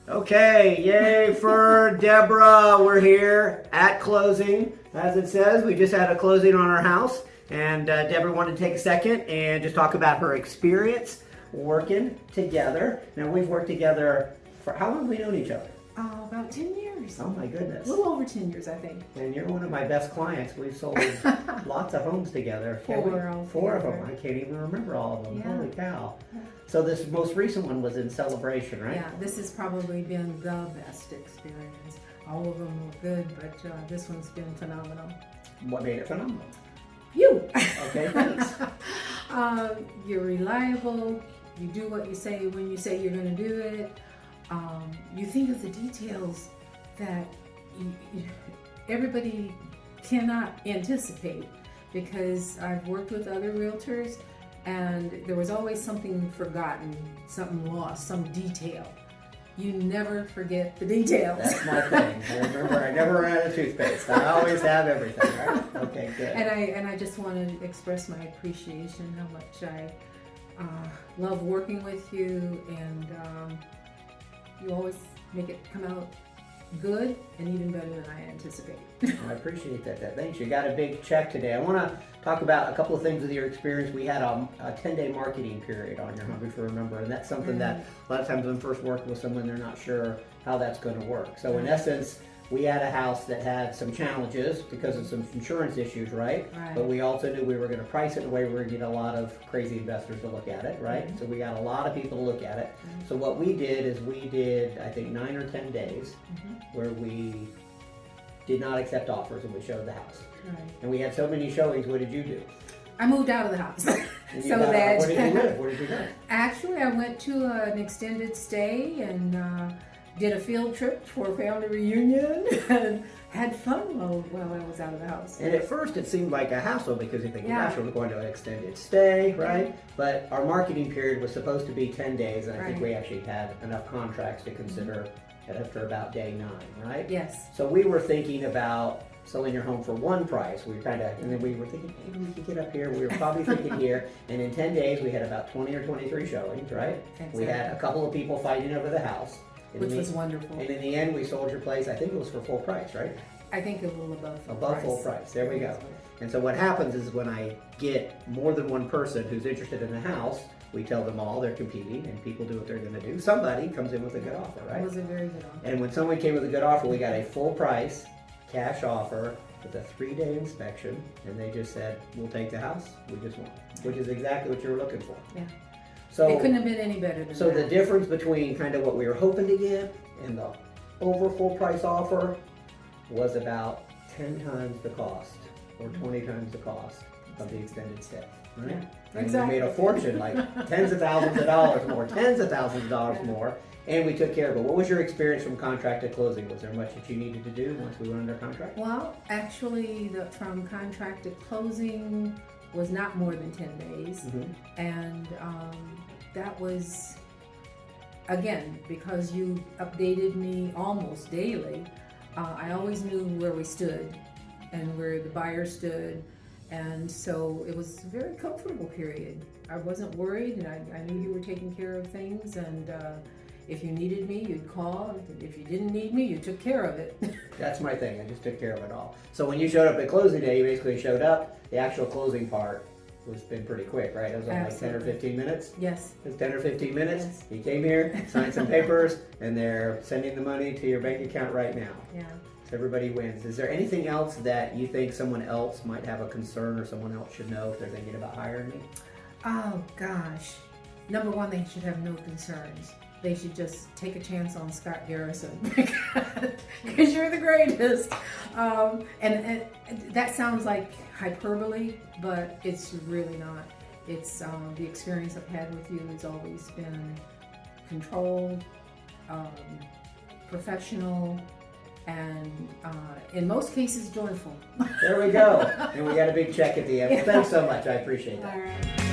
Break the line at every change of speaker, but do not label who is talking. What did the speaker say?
Okay, yay for Deborah. We're here at closing. As it says, we just had a closing on our house, and Deborah wanted to take a second and just talk about her experience working together. Now, we've worked together for how long have we known each other?
About 10 years.
Oh my goodness.
A little over 10 years, I think.
And you're one of my best clients. We've sold lots of homes together.
Four
of them. I can't even remember all of them.
Yeah.
Holy cow. So this most recent one was in Celebration, right?
Yeah, this has probably been the best experience. All of them were good, but this one's been phenomenal.
What made it phenomenal?
You!
Okay, thanks.
You're reliable. You do what you say when you say you're going to do it. You think of the details that everybody cannot anticipate, because I've worked with other realtors and there was always something forgotten, something lost, some detail. You never forget the details.
That's my thing. I remember I never ran out of toothpaste. I always have everything, right? Okay, good.
And I just want to express my appreciation, how much I love working with you, and you always make it come out good and even better than I anticipate.
I appreciate that. Thanks. You got a big check today. I want to talk about a couple of things with your experience. We had a 10-day marketing period on your home, if you remember, and that's something that a lot of times when first working with someone, they're not sure how that's going to work. So in essence, we had a house that had some challenges because of some insurance issues, right? But we also knew we were going to price it in a way we were going to get a lot of crazy investors to look at it, right? So we got a lot of people to look at it. So what we did is we did, I think, 9 or 10 days where we did not accept offers and we showed the house. And we had so many showings. What did you do?
I moved out of the house.
Where did you live? Where did you go?
Actually, I went to an extended stay and did a field trip for a family reunion and had fun while I was out of the house.
And at first it seemed like a hassle because you think, gosh, we're going to an extended stay, right? But our marketing period was supposed to be 10 days, and I think we actually had enough contracts to consider after about day 9, right?
Yes.
So we were thinking about selling your home for one price. We and then we were thinking, maybe we could get up here. We were probably thinking here, and in 10 days we had about 20 or 23 showings, right? Exactly. We had a couple of people fighting over the house.
Which was wonderful.
And in the end, we sold your place, I think it was for full price, right?
I think a little above full price.
Above full price, there we go. And so what happens is when I get more than one person who's interested in the house, we tell them all they're competing and people do what they're going to do. Somebody comes in with a good offer, right?
It was a very good offer.
And when someone came with a good offer, we got a full price cash offer with a 3-day inspection, and they just said, we'll take the house, we just want it, which is exactly what you were looking for.
Yeah.
So
it couldn't have been any better than that.
So the difference between kind of what we were hoping to get and the over full price offer was about 10 times the cost or 20 times the cost of the extended stay, right?
Yeah,
and
exactly.
we made a fortune, like tens of thousands of dollars more, tens of thousands of dollars more, and we took care of it. What was your experience from contract to closing? Was there much that you needed to do once we went under contract?
Well, actually, from contract to closing was not more than 10 days. And that was, again, because you updated me almost daily, I always knew where we stood and where the buyer stood, and so it was a very comfortable period. I wasn't worried, and I knew you were taking care of things, and if you needed me, you'd call. If you didn't need me, you took care of it.
That's my thing. I just took care of it all. So when you showed up at closing day, you basically showed up. The actual closing part was been pretty quick, right? It was only like 10 or 15 minutes?
Yes.
It was 10 or 15 minutes.
Yes.
You came here, signed some papers, and they're sending the money to your bank account right now.
Yeah.
So everybody wins. Is there anything else that you think someone else might have a concern or someone else should know if they're thinking about hiring me?
Oh, gosh. Number one, they should have no concerns. They should just take a chance on Scott Garrison because you're the greatest. And that sounds like hyperbole, but it's really not. It's the experience I've had with you has always been controlled, professional, and in most cases joyful.
There we go. And we got a big check at the end. Well, thanks so much. I appreciate that.
All right.